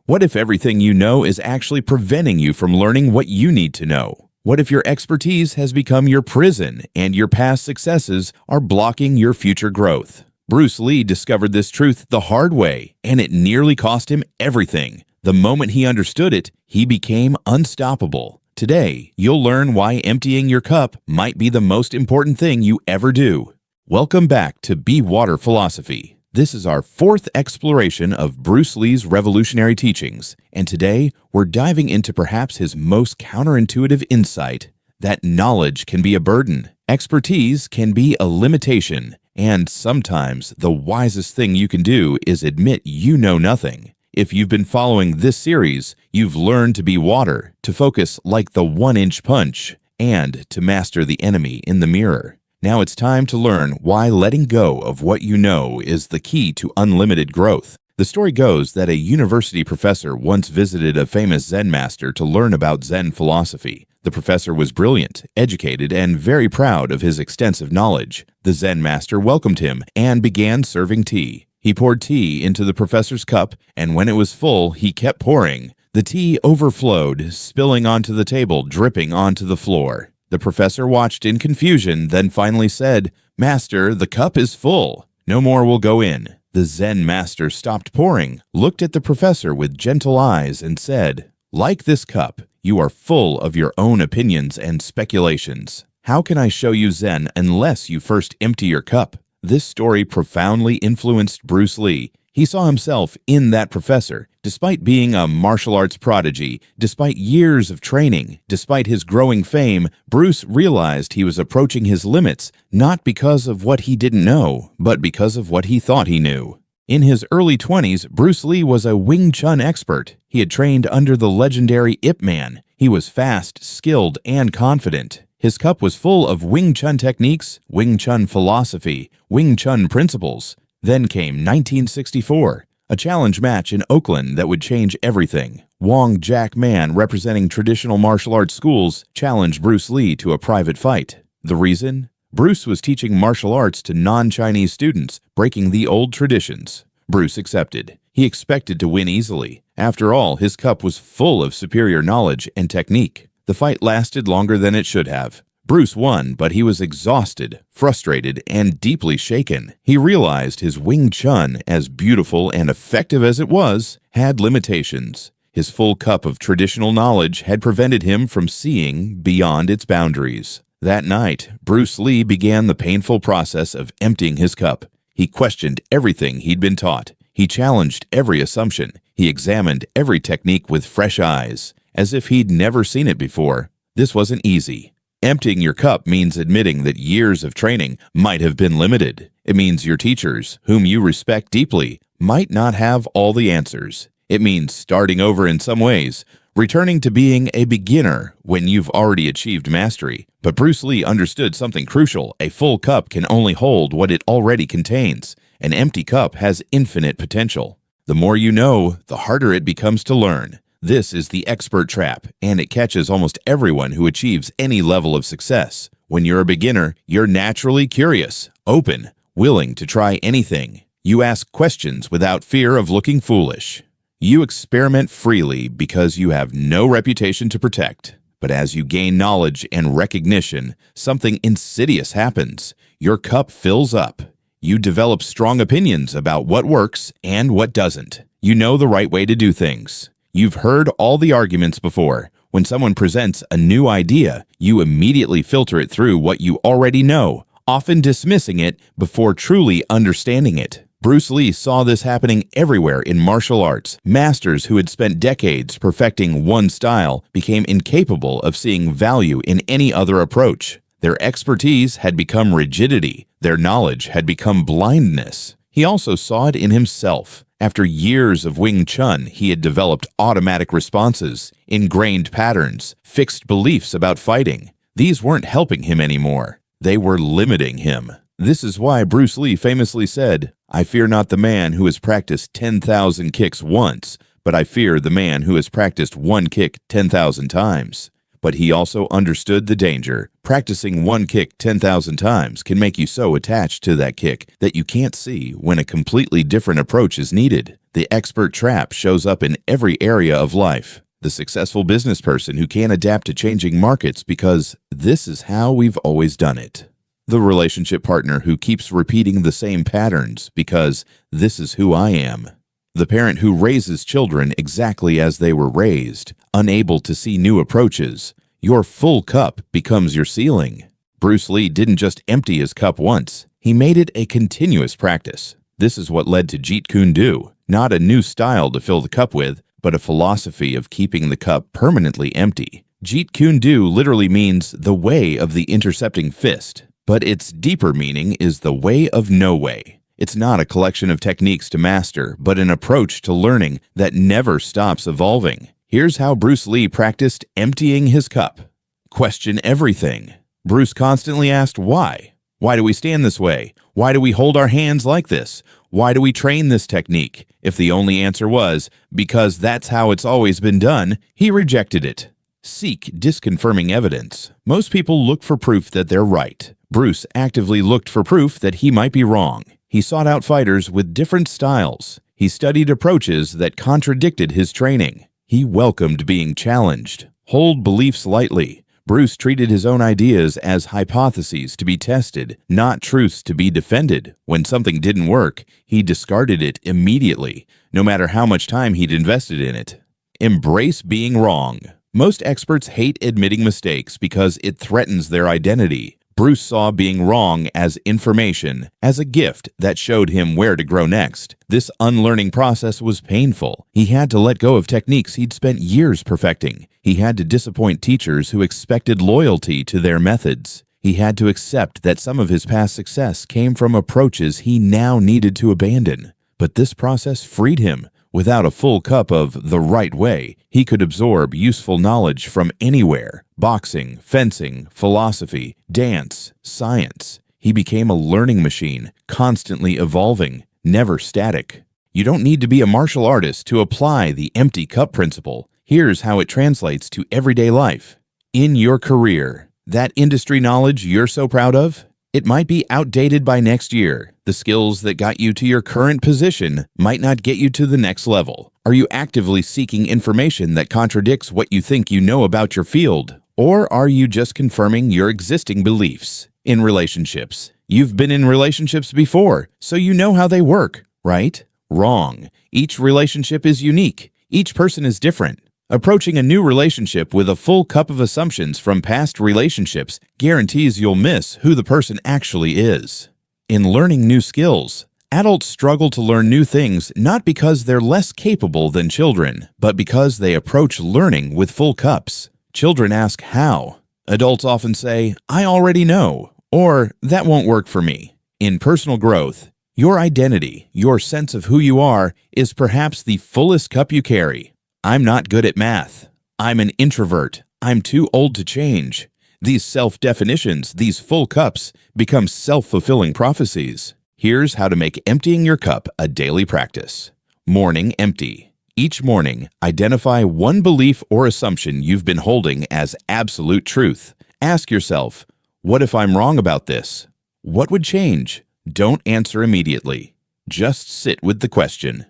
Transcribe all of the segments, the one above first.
What if everything you know is actually preventing you from learning what you need to know? What if your expertise has become your prison and your past successes are blocking your future growth? Bruce Lee discovered this truth the hard way, and it nearly cost him everything. The moment he understood it, he became unstoppable. Today, you'll learn why emptying your cup might be the most important thing you ever do. Welcome back to Be Water Philosophy. This is our fourth exploration of Bruce Lee's revolutionary teachings, and today we're diving into perhaps his most counterintuitive insight, that knowledge can be a burden, expertise can be a limitation, and sometimes the wisest thing you can do is admit you know nothing. If you've been following this series, you've learned to be water, to focus like the one-inch punch, and to master the enemy in the mirror. Now it's time to learn why letting go of what you know is the key to unlimited growth. The story goes that a university professor once visited a famous Zen master to learn about Zen philosophy. The professor was brilliant, educated, and very proud of his extensive knowledge. The Zen master welcomed him and began serving tea. He poured tea into the professor's cup, and when it was full, he kept pouring. The tea overflowed, spilling onto the table, dripping onto the floor. The professor watched in confusion, then finally said, "Master, the cup is full. No more will go in." The Zen master stopped pouring, looked at the professor with gentle eyes, and said, "Like this cup, you are full of your own opinions and speculations. How can I show you Zen unless you first empty your cup?" This story profoundly influenced Bruce Lee. He saw himself in that professor. Despite being a martial arts prodigy, despite years of training, despite his growing fame, Bruce realized he was approaching his limits, not because of what he didn't know, but because of what he thought he knew. In his early 20s, Bruce Lee was a Wing Chun expert. He had trained under the legendary Ip Man. He was fast, skilled, and confident. His cup was full of Wing Chun techniques, Wing Chun philosophy, Wing Chun principles. Then came 1964, a challenge match in Oakland that would change everything. Wong Jack Man, representing traditional martial arts schools, challenged Bruce Lee to a private fight. The reason? Bruce was teaching martial arts to non-Chinese students, breaking the old traditions. Bruce accepted. He expected to win easily. After all, his cup was full of superior knowledge and technique. The fight lasted longer than it should have. Bruce won, but he was exhausted, frustrated, and deeply shaken. He realized his Wing Chun, as beautiful and effective as it was, had limitations. His full cup of traditional knowledge had prevented him from seeing beyond its boundaries. That night, Bruce Lee began the painful process of emptying his cup. He questioned everything he'd been taught. He challenged every assumption. He examined every technique with fresh eyes, as if he'd never seen it before. This wasn't easy. Emptying your cup means admitting that years of training might have been limited. It means your teachers, whom you respect deeply, might not have all the answers. It means starting over in some ways, returning to being a beginner when you've already achieved mastery. But Bruce Lee understood something crucial. A full cup can only hold what it already contains. An empty cup has infinite potential. The more you know, the harder it becomes to learn. This is the expert trap, and it catches almost everyone who achieves any level of success. When you're a beginner, you're naturally curious, open, willing to try anything. You ask questions without fear of looking foolish. You experiment freely because you have no reputation to protect. But as you gain knowledge and recognition, something insidious happens. Your cup fills up. You develop strong opinions about what works and what doesn't. You know the right way to do things. You've heard all the arguments before. When someone presents a new idea, you immediately filter it through what you already know, often dismissing it before truly understanding it. Bruce Lee saw this happening everywhere in martial arts. Masters who had spent decades perfecting one style became incapable of seeing value in any other approach. Their expertise had become rigidity. Their knowledge had become blindness. He also saw it in himself. After years of Wing Chun, he had developed automatic responses, ingrained patterns, fixed beliefs about fighting. These weren't helping him anymore. They were limiting him. This is why Bruce Lee famously said, "I fear not the man who has practiced 10,000 kicks once, but I fear the man who has practiced one kick 10,000 times." But he also understood the danger. Practicing one kick 10,000 times can make you so attached to that kick that you can't see when a completely different approach is needed. The expert trap shows up in every area of life. The successful business person who can adapt to changing markets because this is how we've always done it. The relationship partner who keeps repeating the same patterns because this is who I am. The parent who raises children exactly as they were raised, unable to see new approaches. Your full cup becomes your ceiling. Bruce Lee didn't just empty his cup once. He made it a continuous practice. This is what led to Jeet Kune Do, not a new style to fill the cup with, but a philosophy of keeping the cup permanently empty. Jeet Kune Do literally means the way of the intercepting fist, but its deeper meaning is the way of no way. It's not a collection of techniques to master, but an approach to learning that never stops evolving. Here's how Bruce Lee practiced emptying his cup. Question everything. Bruce constantly asked why. Why do we stand this way? Why do we hold our hands like this? Why do we train this technique? If the only answer was, because that's how it's always been done, he rejected it. Seek disconfirming evidence. Most people look for proof that they're right. Bruce actively looked for proof that he might be wrong. He sought out fighters with different styles. He studied approaches that contradicted his training. He welcomed being challenged. Hold beliefs lightly. Bruce treated his own ideas as hypotheses to be tested, not truths to be defended. When something didn't work, he discarded it immediately, no matter how much time he'd invested in it. Embrace being wrong. Most experts hate admitting mistakes because it threatens their identity. Bruce saw being wrong as information, as a gift that showed him where to grow next. This unlearning process was painful. He had to let go of techniques he'd spent years perfecting. He had to disappoint teachers who expected loyalty to their methods. He had to accept that some of his past success came from approaches he now needed to abandon. But this process freed him. Without a full cup of the right way, he could absorb useful knowledge from anywhere. Boxing, fencing, philosophy, dance, science. He became a learning machine, constantly evolving, never static. You don't need to be a martial artist to apply the empty cup principle. Here's how it translates to everyday life. In your career, that industry knowledge you're so proud of, it might be outdated by next year. The skills that got you to your current position might not get you to the next level. Are you actively seeking information that contradicts what you think you know about your field? Or are you just confirming your existing beliefs? In relationships, you've been in relationships before, so you know how they work, right? Wrong. Each relationship is unique. Each person is different. Approaching a new relationship with a full cup of assumptions from past relationships guarantees you'll miss who the person actually is. In learning new skills, adults struggle to learn new things not because they're less capable than children, but because they approach learning with full cups. Children ask how. Adults often say, "I already know," or "that won't work for me." In personal growth, your identity, your sense of who you are, is perhaps the fullest cup you carry. I'm not good at math. I'm an introvert. I'm too old to change. These self-definitions, these full cups, become self-fulfilling prophecies. Here's how to make emptying your cup a daily practice. Morning empty. Each morning, identify one belief or assumption you've been holding as absolute truth. Ask yourself, what if I'm wrong about this? What would change? Don't answer immediately. Just sit with the question.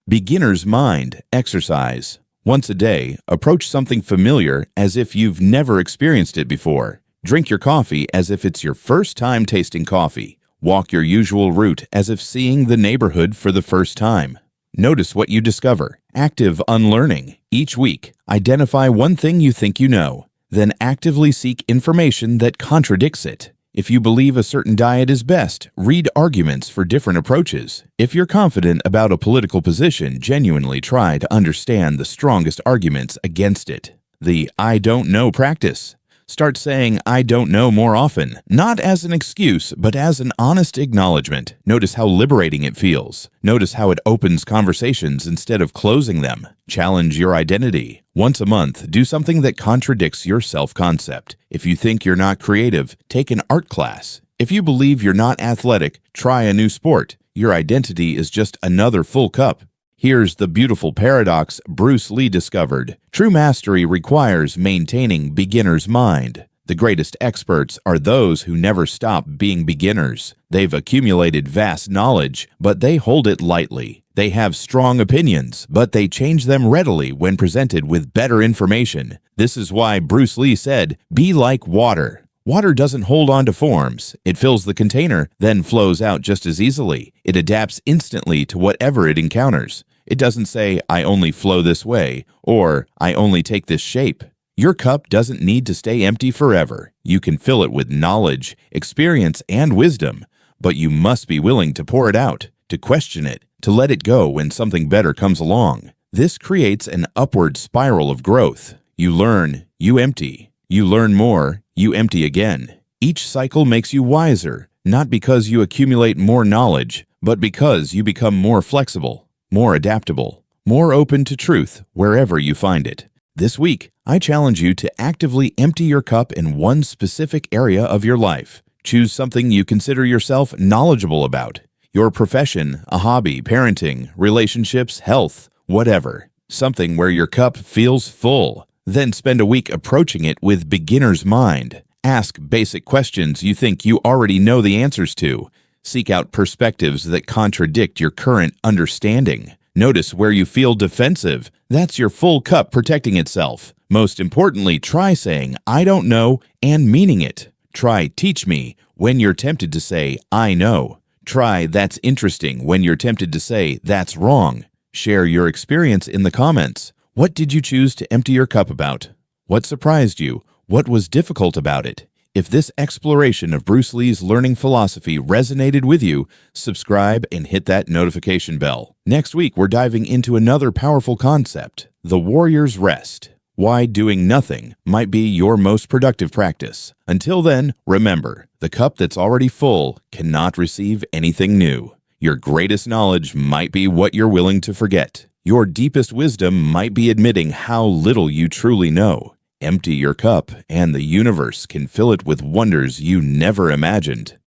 Beginner's mind exercise. Once a day, approach something familiar as if you've never experienced it before. Drink your coffee as if it's your first time tasting coffee. Walk your usual route as if seeing the neighborhood for the first time. Notice what you discover. Active unlearning. Each week, identify one thing you think you know. Then actively seek information that contradicts it. If you believe a certain diet is best, read arguments for different approaches. If you're confident about a political position, genuinely try to understand the strongest arguments against it. The "I don't know" practice. Start saying "I don't know" more often, not as an excuse, but as an honest acknowledgement. Notice how liberating it feels. Notice how it opens conversations instead of closing them. Challenge your identity. Once a month, do something that contradicts your self-concept. If you think you're not creative, take an art class. If you believe you're not athletic, try a new sport. Your identity is just another full cup. Here's the beautiful paradox Bruce Lee discovered. True mastery requires maintaining beginner's mind. The greatest experts are those who never stop being beginners. They've accumulated vast knowledge, but they hold it lightly. They have strong opinions, but they change them readily when presented with better information. This is why Bruce Lee said, "Be like water." Water doesn't hold on to forms. It fills the container, then flows out just as easily. It adapts instantly to whatever it encounters. It doesn't say, "I only flow this way," or "I only take this shape." Your cup doesn't need to stay empty forever. You can fill it with knowledge, experience, and wisdom, but you must be willing to pour it out, to question it, to let it go when something better comes along. This creates an upward spiral of growth. You learn, you empty. You learn more, you empty again. Each cycle makes you wiser, not because you accumulate more knowledge, but because you become more flexible, more adaptable, more open to truth wherever you find it. This week, I challenge you to actively empty your cup in one specific area of your life. Choose something you consider yourself knowledgeable about. Your profession, a hobby, parenting, relationships, health, whatever. Something where your cup feels full. Then spend a week approaching it with beginner's mind. Ask basic questions you think you already know the answers to. Seek out perspectives that contradict your current understanding. Notice where you feel defensive. That's your full cup protecting itself. Most importantly, try saying, "I don't know," and meaning it. Try "teach me" when you're tempted to say, "I know." Try "that's interesting" when you're tempted to say, "that's wrong." Share your experience in the comments. What did you choose to empty your cup about? What surprised you? What was difficult about it? If this exploration of Bruce Lee's learning philosophy resonated with you, subscribe and hit that notification bell. Next week, we're diving into another powerful concept, the warrior's rest. Why doing nothing might be your most productive practice. Until then, remember, the cup that's already full cannot receive anything new. Your greatest knowledge might be what you're willing to forget. Your deepest wisdom might be admitting how little you truly know. Empty your cup, and the universe can fill it with wonders you never imagined.